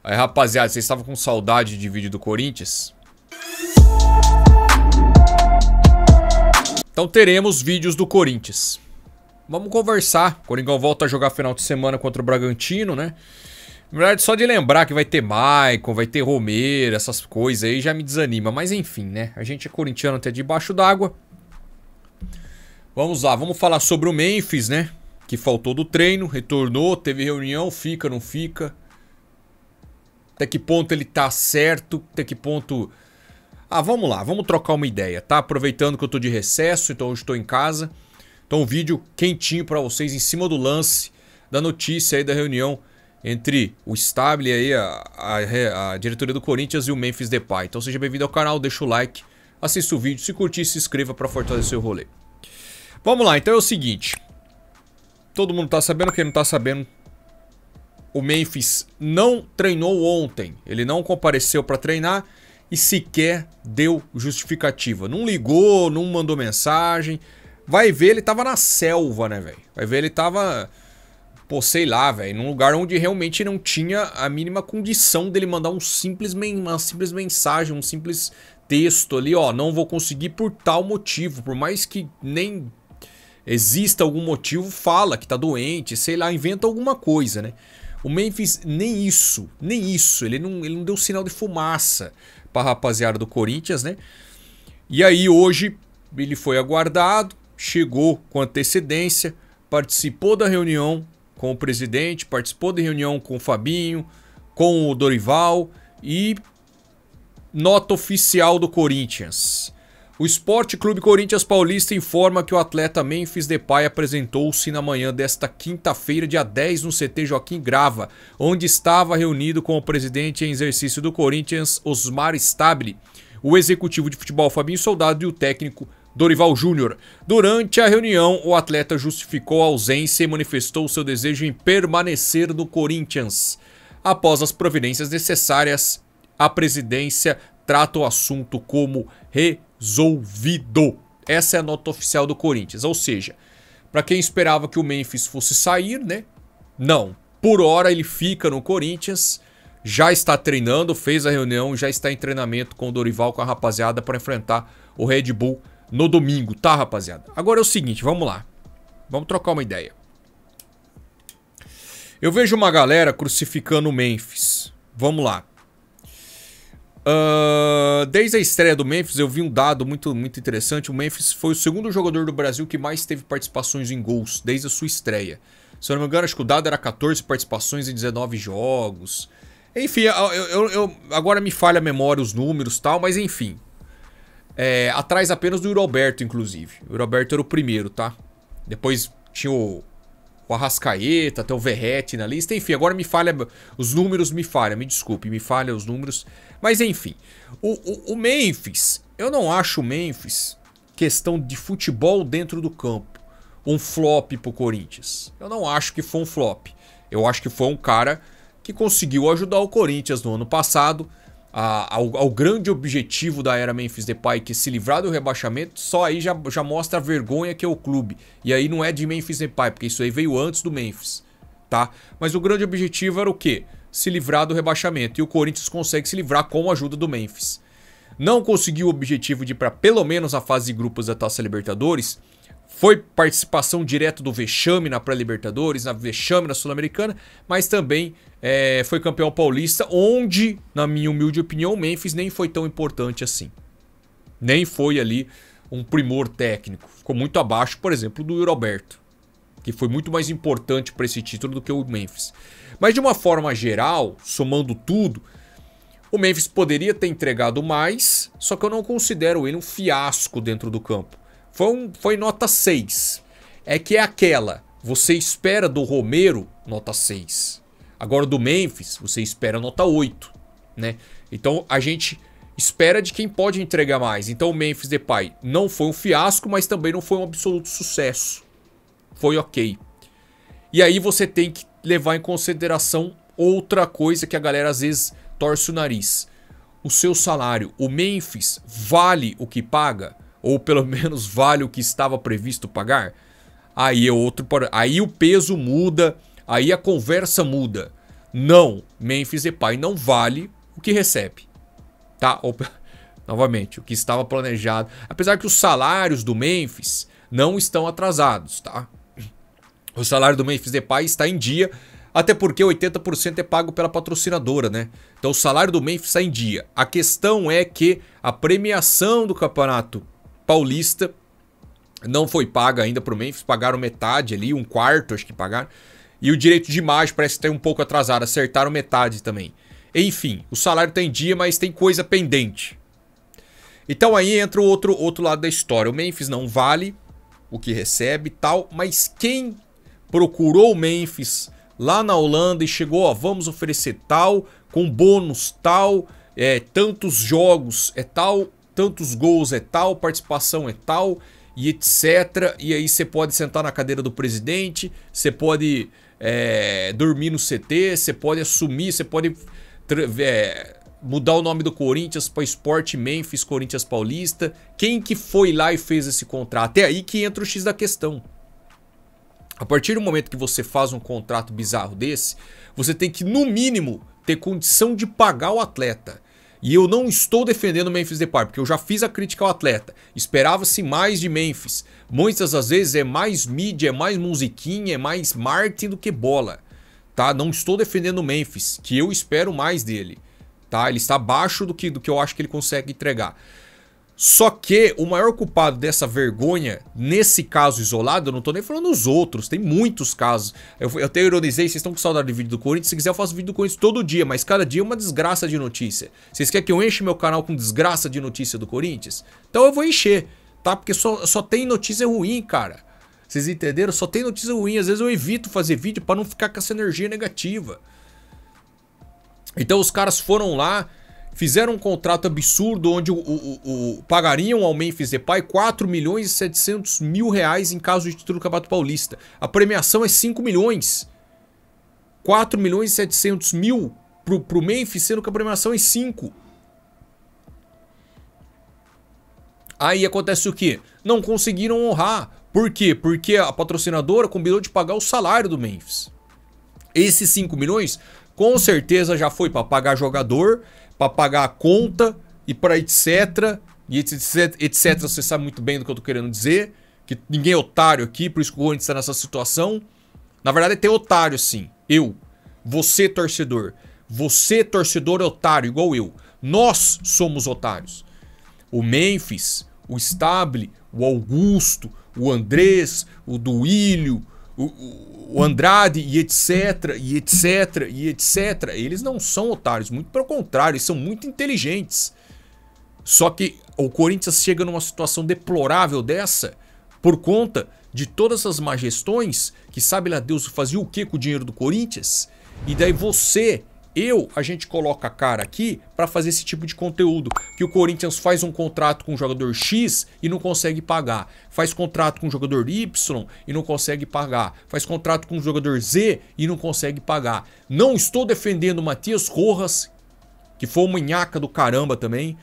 Aí, rapaziada, vocês estavam com saudade de vídeo do Corinthians? Então teremos vídeos do Corinthians. Vamos conversar. O Coringão volta a jogar final de semana contra o Bragantino, né? Na verdade, só de lembrar que vai ter Maicon, vai ter Romero, essas coisas aí já me desanima. Mas enfim, né? A gente é corintiano até debaixo d'água. Vamos lá, vamos falar sobre o Memphis, né? Que faltou do treino, retornou, teve reunião, fica, não fica. Até que ponto ele tá certo, até que ponto... Ah, vamos lá, vamos trocar uma ideia, tá? Aproveitando que eu tô de recesso, então hoje tô em casa. Então um vídeo quentinho pra vocês em cima do lance da notícia aí da reunião entre o Stabile aí, a diretoria do Corinthians e o Memphis Depay. Então seja bem-vindo ao canal, deixa o like, assista o vídeo, se curtir, se inscreva pra fortalecer o rolê. Vamos lá, então é o seguinte. Todo mundo tá sabendo, quem não tá sabendo, o Memphis não treinou ontem. Ele não compareceu pra treinar e sequer deu justificativa. Não ligou, não mandou mensagem. Vai ver, ele tava na selva, né, velho? Vai ver, ele tava... Pô, sei lá, velho, num lugar onde realmente não tinha a mínima condição dele mandar uma simples mensagem, um simples texto ali, ó. Não vou conseguir por tal motivo. Por mais que nem exista algum motivo, fala que tá doente, sei lá, inventa alguma coisa, né? O Memphis, nem isso, ele não deu sinal de fumaça pra rapaziada do Corinthians, né? E aí hoje ele foi aguardado, chegou com antecedência, participou da reunião com o presidente, participou da reunião com o Fabinho, com o Dorival e nota oficial do Corinthians. O Esporte Clube Corinthians Paulista informa que o atleta Memphis Depay apresentou-se na manhã desta quinta-feira, dia 10, no CT Joaquim Grava, onde estava reunido com o presidente em exercício do Corinthians, Osmar Stabile, o executivo de futebol Fabinho Soldado e o técnico Dorival Júnior. Durante a reunião, o atleta justificou a ausência e manifestou seu desejo em permanecer no Corinthians. Após as providências necessárias, a presidência trata o assunto como resolvido. Essa é a nota oficial do Corinthians. Ou seja, para quem esperava que o Memphis fosse sair, né? Não. Por hora ele fica no Corinthians, já está treinando, fez a reunião, já está em treinamento com o Dorival, com a rapaziada, para enfrentar o Red Bull no domingo, tá, rapaziada? Agora é o seguinte, vamos lá. Vamos trocar uma ideia. Eu vejo uma galera crucificando o Memphis. Vamos lá. Desde a estreia do Memphis, eu vi um dado muito interessante. O Memphis foi o segundo jogador do Brasil que mais teve participações em gols desde a sua estreia. Se eu não me engano, acho que o dado era 14 participações em 19 jogos. Enfim, agora me falha a memória, os números e tal, mas enfim. Atrás apenas do Yuri Alberto, inclusive. O Yuri Alberto era o primeiro, tá? Depois tinha o Arrascaeta, até o Verratti na lista. Enfim, agora me falha, os números me falham, me desculpe, me falham os números. Mas enfim, o Memphis, eu não acho o Memphis questão de futebol dentro do campo um flop pro Corinthians. Eu não acho que foi um flop. Eu acho que foi um cara que conseguiu ajudar o Corinthians no ano passado ao grande objetivo da era Memphis Depay, que é se livrar do rebaixamento. Só aí já mostra a vergonha que é o clube. E aí não é de Memphis Depay, porque isso aí veio antes do Memphis, tá? Mas o grande objetivo era o quê? Se livrar do rebaixamento. E o Corinthians consegue se livrar com a ajuda do Memphis. Não conseguiu o objetivo de ir para pelo menos a fase de grupos da Taça Libertadores. Foi participação direta do vexame na pré-Libertadores, na vexame na Sul-Americana, mas também foi campeão paulista, onde, na minha humilde opinião, o Memphis nem foi tão importante assim. Nem foi ali um primor técnico. Ficou muito abaixo, por exemplo, do Yuri Alberto, que foi muito mais importante para esse título do que o Memphis. Mas de uma forma geral, somando tudo, o Memphis poderia ter entregado mais, só que eu não considero ele um fiasco dentro do campo. Foi nota 6. É que é aquela, você espera do Romero, nota 6. Agora do Memphis, você espera nota 8, né? Então a gente espera de quem pode entregar mais. Então o Memphis Depay não foi um fiasco, mas também não foi um absoluto sucesso. Foi ok. E aí você tem que levar em consideração outra coisa que a galera às vezes torce o nariz. O seu salário. O Memphis vale o que paga? Ou pelo menos vale o que estava previsto pagar? Aí é outro. Aí o peso muda, aí a conversa muda. Não, Memphis Depay não vale o que recebe, tá? Novamente, o que estava planejado. Apesar que os salários do Memphis não estão atrasados, tá? O salário do Memphis Depay está em dia, até porque 80% é pago pela patrocinadora, né? Então o salário do Memphis está em dia. A questão é que a premiação do Campeonato Paulista não foi paga ainda para o Memphis. Pagaram metade ali, um quarto acho que pagaram. E o direito de imagem parece que está um pouco atrasado, acertaram metade também. Enfim, o salário está em dia, mas tem coisa pendente. Então aí entra o outro lado da história. O Memphis não vale o que recebe e tal, mas quem procurou o Memphis lá na Holanda e chegou, ó, vamos oferecer tal, com bônus tal, tantos jogos é tal, tantos gols é tal, participação é tal, e etc. E aí você pode sentar na cadeira do presidente, você pode dormir no CT, você pode assumir, você pode mudar o nome do Corinthians para Sport Memphis Corinthians Paulista. Quem que foi lá e fez esse contrato? É aí que entra o X da questão. A partir do momento que você faz um contrato bizarro desse, você tem que, no mínimo, ter condição de pagar o atleta. E eu não estou defendendo o Memphis Depay, porque eu já fiz a crítica ao atleta. Esperava-se mais de Memphis. Muitas das vezes é mais mídia, é mais musiquinha, é mais marketing do que bola. Tá? Não estou defendendo o Memphis, que eu espero mais dele. Tá? Ele está abaixo do que eu acho que ele consegue entregar. Só que o maior culpado dessa vergonha, nesse caso isolado, eu não tô nem falando dos outros, tem muitos casos. Eu até ironizei, vocês estão com saudade do vídeo do Corinthians, se quiser eu faço vídeo do Corinthians todo dia, mas cada dia é uma desgraça de notícia. Vocês querem que eu enche meu canal com desgraça de notícia do Corinthians? Então eu vou encher, tá? Porque só tem notícia ruim, cara. Vocês entenderam? Só tem notícia ruim, às vezes eu evito fazer vídeo pra não ficar com essa energia negativa. Então os caras foram lá, fizeram um contrato absurdo onde pagariam ao Memphis Depay 4 milhões e 700 mil reais em caso de título do Campeonato Paulista. A premiação é 5 milhões. 4 milhões e 700 mil pro Memphis, sendo que a premiação é 5. Aí acontece o quê? Não conseguiram honrar. Por quê? Porque a patrocinadora combinou de pagar o salário do Memphis. Esses 5 milhões, com certeza já foi para pagar jogador, para pagar a conta e para etc. E etc. Você sabe muito bem do que eu tô querendo dizer. Que ninguém é otário aqui, por isso que o Corinthians está nessa situação. Na verdade, tem otário sim. Eu. Você, torcedor. Você, torcedor, é otário, igual eu. Nós somos otários. O Memphis, o Stable, o Augusto, o Andrés, o Duílio, o Andrade e etc, e etc, e etc. Eles não são otários, muito pelo contrário, eles são muito inteligentes. Só que o Corinthians chega numa situação deplorável dessa por conta de todas essas má gestões, que sabe lá Deus fazia o que com o dinheiro do Corinthians? E daí você, a gente coloca a cara aqui para fazer esse tipo de conteúdo. Que o Corinthians faz um contrato com o jogador X e não consegue pagar. Faz contrato com o jogador Y e não consegue pagar. Faz contrato com o jogador Z e não consegue pagar. Não estou defendendo o Matias Rojas, que foi uma nhaca do caramba também.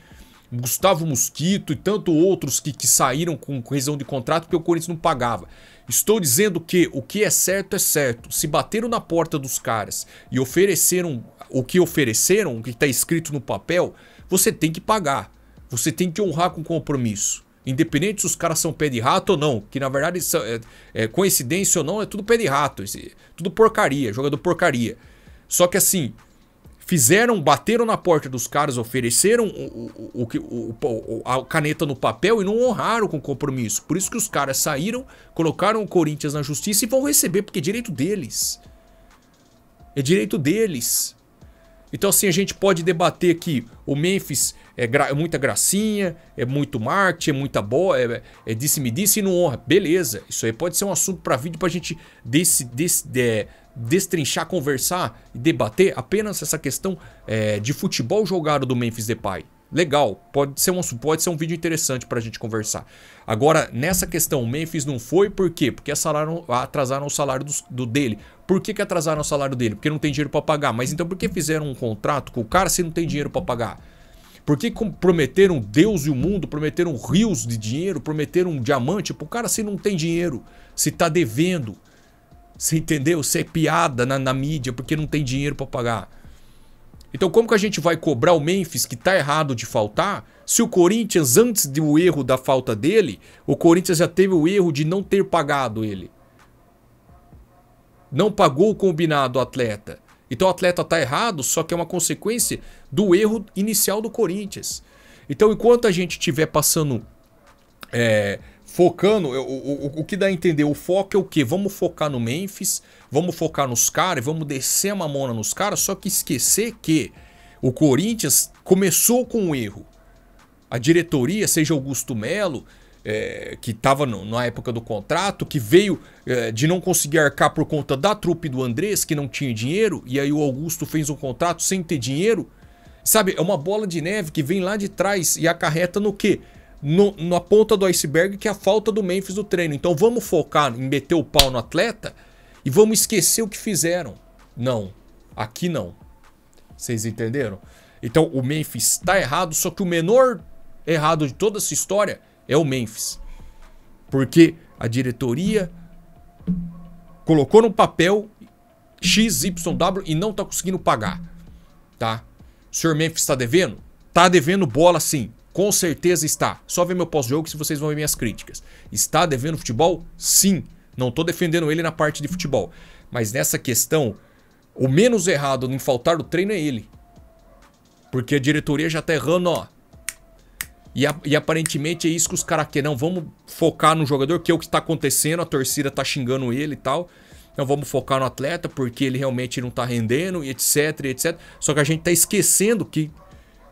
Gustavo Mosquito e tanto outros que saíram com rescisão de contrato porque o Corinthians não pagava. Estou dizendo que o que é certo é certo. Se bateram na porta dos caras e ofereceram o que está escrito no papel, você tem que pagar. Você tem que honrar com compromisso. Independente se os caras são pé de rato ou não, que na verdade coincidência ou não, é tudo pé de rato. Tudo porcaria, jogador porcaria. Só que assim, bateram na porta dos caras, ofereceram a caneta no papel e não honraram com compromisso. Por isso que os caras saíram, colocaram o Corinthians na justiça e vão receber, porque é direito deles. É direito deles. Então assim, a gente pode debater que o Memphis é muita gracinha, é muito marketing, é muita boa, é disse-me-disse e não honra. Beleza, isso aí pode ser um assunto para vídeo pra gente destrinchar, conversar e debater apenas essa questão de futebol jogado do Memphis Depay. Legal, pode ser um vídeo interessante pra gente conversar. Agora, nessa questão, o Memphis não foi, por quê? Porque atrasaram o salário dele. Por que atrasaram o salário dele? Porque não tem dinheiro pra pagar. Mas então por que fizeram um contrato com o cara se não tem dinheiro pra pagar? Por que prometeram Deus e o mundo, prometeram rios de dinheiro, prometeram um diamante pro cara se não tem dinheiro, se tá devendo? Você entendeu? Isso é piada na mídia porque não tem dinheiro para pagar. Então como que a gente vai cobrar o Memphis que tá errado de faltar, se o Corinthians, antes do erro da falta dele, o Corinthians já teve o erro de não ter pagado ele? Não pagou o combinado ao atleta. Então o atleta tá errado, só que é uma consequência do erro inicial do Corinthians. Então enquanto a gente estiver passando, focando, o que dá a entender, o foco é o quê? Vamos focar no Memphis, vamos focar nos caras, vamos descer a mamona nos caras, só que esquecer que o Corinthians começou com um erro. A diretoria, seja Augusto Melo, que estava na época do contrato, que veio de não conseguir arcar por conta da trupe do Andrés, que não tinha dinheiro, e aí o Augusto fez um contrato sem ter dinheiro. Sabe, é uma bola de neve que vem lá de trás e acarreta no quê? Na ponta do iceberg, que é a falta do Memphis do treino. Então vamos focar em meter o pau no atleta e vamos esquecer o que fizeram. Não, aqui não. Vocês entenderam? Então o Memphis está errado, só que o menor errado de toda essa história é o Memphis. Porque a diretoria colocou no papel XYW e não está conseguindo pagar. Tá? O senhor Memphis está devendo? Está devendo bola sim. Com certeza está. Só ver meu pós-jogo se vocês vão ver minhas críticas. Está devendo futebol? Sim. Não estou defendendo ele na parte de futebol. Mas nessa questão, o menos errado em faltar o treino é ele. Porque a diretoria já está errando, ó. E aparentemente é isso que os caras querem. Não, vamos focar no jogador, que é o que está acontecendo. A torcida está xingando ele e tal. Então vamos focar no atleta, porque ele realmente não está rendendo, e etc, e etc. Só que a gente está esquecendo que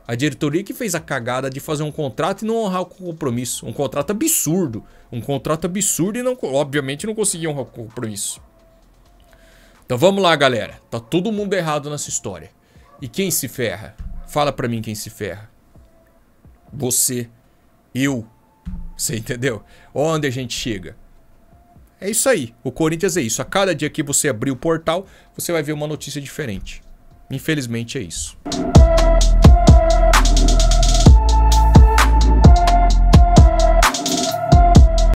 a diretoria que fez a cagada de fazer um contrato e não honrar o compromisso. Um contrato absurdo. Um contrato absurdo e não, obviamente não conseguiu honrar o compromisso. Então vamos lá, galera. Tá todo mundo errado nessa história. E quem se ferra? Fala pra mim quem se ferra. Você. Eu. Você entendeu? Onde a gente chega? É isso aí. O Corinthians é isso. A cada dia que você abrir o portal, você vai ver uma notícia diferente. Infelizmente é isso.